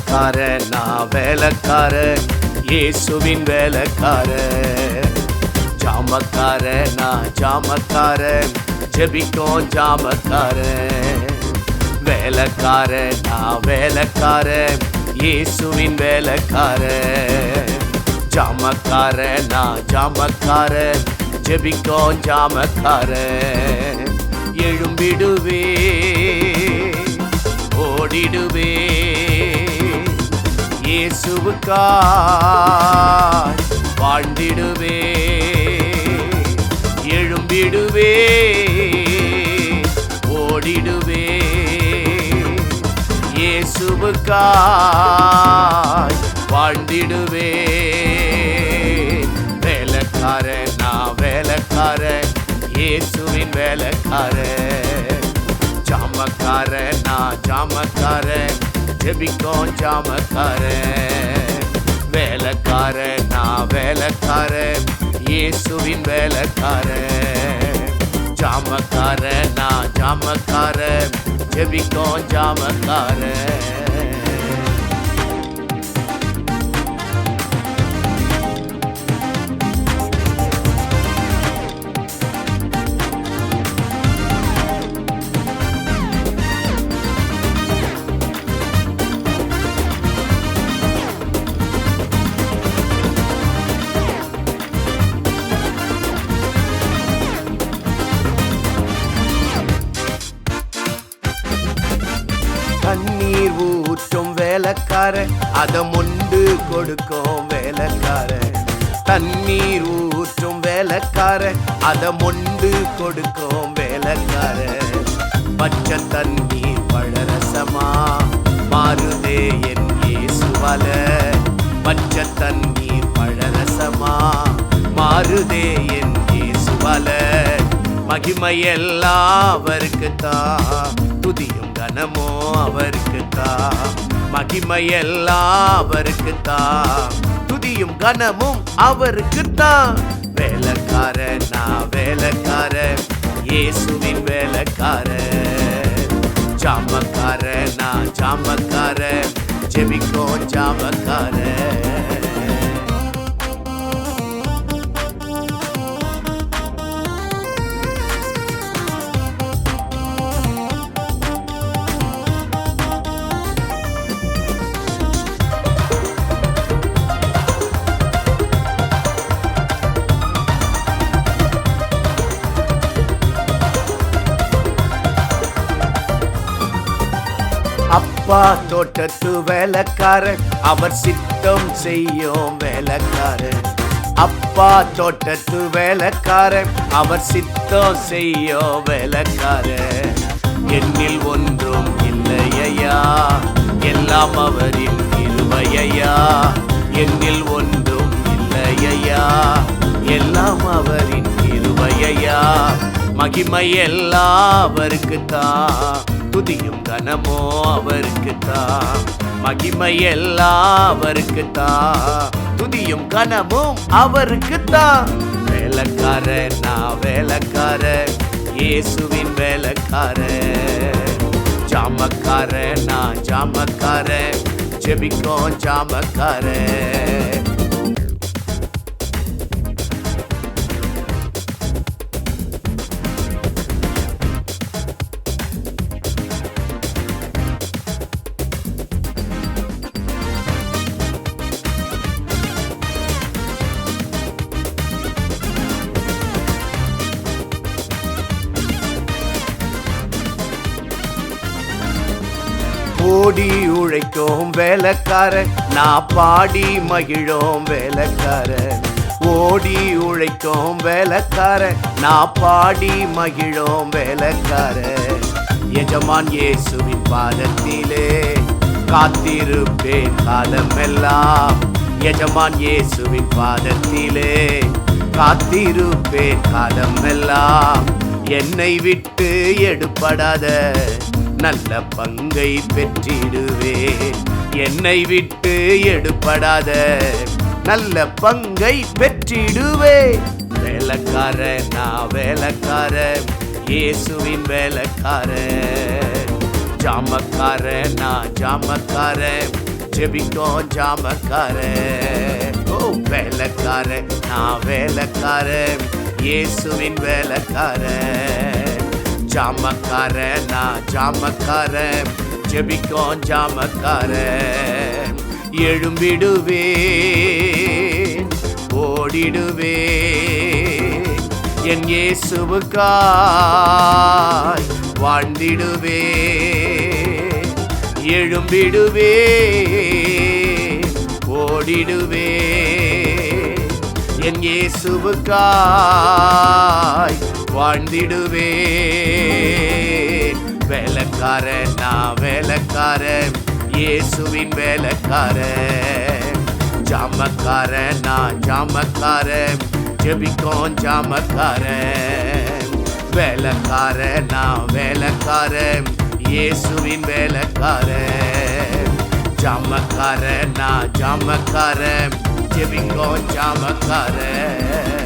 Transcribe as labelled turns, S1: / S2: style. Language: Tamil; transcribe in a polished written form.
S1: ஜாமக்காரன் நான் வேலைக்காரன், இயேசுவின் வேலைக்காரன். ஜாமக்காரன் நான் ஜாமக்காரன், ஜெபிக்கும் ஜாமக்காரன். வேலைக்காரன் நான் வேலைக்காரன், இயேசுவின் வேலைக்காரன். ஜாமக்காரன் நான் ஜாமக்காரன், ஜெபிக்கும் ஜாமக்காரன். எழும்பிடுவே ஓடிடுவே இயேசுவுக்காய் வாழ்ந்திடுவே. எழும்பிடுவே ஓடிடுவே இயேசுவுக்காய் வாழ்ந்திடுவே. வேலைக்காரன் நான் வேலைக்காரன், இயேசுவின் வேலைக்காரன். ஜாமக்காரன் நான் ஜாமக்காரன், ஜெபிக்கும் ஜாமக்காரன். வேலைக்காரன் நான் வேலைக்காரன், இயேசுவின் வேலைக்காரன். ஜாமக்காரன் நான் ஜாமக்காரன், ஜெபிக்கும் ஜாமக்காரன். தண்ணீர் ஊற்றும் வேலைக்காரன், அதை மொண்டு கொடுக்கும் வேலைக்காரன். தண்ணீர் ஊற்றும் வேலைக்காரன், அதை மொண்டு கொடுக்கும் வேலைக்காரன். பச்சை தண்ணீர் பழரசமா மாறுதே என் இயேசுவால. பச்சை தண்ணீர் பழரசமா மாறுதே என் இயேசுவால. மகிமையெல்லாம் அவருக்குத்தான், துதியும் கனமோ அவருக்குத்தான். மகிமையெல்லாம் அவருக்குத்தான், துதியும் கனமும் அவருக்குத்தான். வேலைக்காரன் நான் வேலைக்காரன், இயேசுவின் வேலைக்காரன். ஜாமக்காரன் நான் ஜாமக்காரன், ஜெபிக்கும் ஜாமக்காரன். அப்பா தோட்டத்து வேலைக்காரன், அவர் சித்தம் செய்யும் வேலைக்காரன். அப்பா தோட்டத்து வேலைக்காரன், அவர் சித்தம் செய்யும் வேலைக்காரன். என்னில் ஒன்றும் இல்லையா, எல்லாம் அவரின் கிருபையா. என்னில் ஒன்றும் இல்லையா, எல்லாம் அவரின் கிருபையா. மகிமையெல்லாம் அவருக்குத்தான், துதியும் கனமோ அவருக்குத்தான். மகிமையெல்லாம் அவருக்குத்தான், துதியும் கனமும் அவருக்குத்தான். வேலைக்காரன் நான் வேலைக்காரன், இயேசுவின் வேலைக்காரன். ஜாமக்காரன் நான் ஜாமக்காரன், ஜெபிக்கும் ஜாமக்காரன். ஓடி உழைக்கும் வேலைக்காரன், நான் பாடி மகிழும் வேலைக்காரன். ஓடி உழைக்கும் வேலைக்காரன், நான் பாடி மகிழும் வேலைக்காரன். எஜமான் இயேசுவின் பாதத்திலே காத்திருப்பேன் காலமெல்லாம். எஜமான் இயேசுவின் பாதத்திலே காத்திருப்பேன் காலமெல்லாம். என்னை விட்டு எடுபடாத நல்ல பங்கை பெற்றிடுவேன். என்னை விட்டு எடுபடாத நல்ல பங்கை பெற்றிடுவேன். வேலைக்காரன் நான் வேலைக்காரன், இயேசுவின் வேலைக்காரன். ஜாமக்காரன் நான் ஜாமக்காரன், ஜெபிக்கும் ஜாமக்காரன். ஓ வேலைக்காரன், நான் வேலைக்காரன், இயேசுவின் வேலைக்காரன். ஜாமக்காரன், நான் ஜாமக்காரன், ஜெபிக்கும் ஜாமக்காரன். எழும்பிடுவேன், ஓடிடுவேன், என் இயேசுவுக்காய் வாழ்ந்திடுவேன். எழும்பிடுவேன், ஓடிடுவேன், என் இயேசுவுக்காய் வாழ்ந்திடுவேன். வேலைக்காரன், நான் வேலைக்காரன், இயேசுவின் வேலைக்காரன். ஜாமக்காரன், நான் ஜாமக்காரன், ஜெபிக்கும் ஜாமக்காரன். வேலைக்காரன், நான் வேலைக்காரன், இயேசுவின் வேலைக்காரன். ஜாமக்காரன், நான் ஜாமக்காரன், ஜெபிக்கும் ஜாமக்காரன்.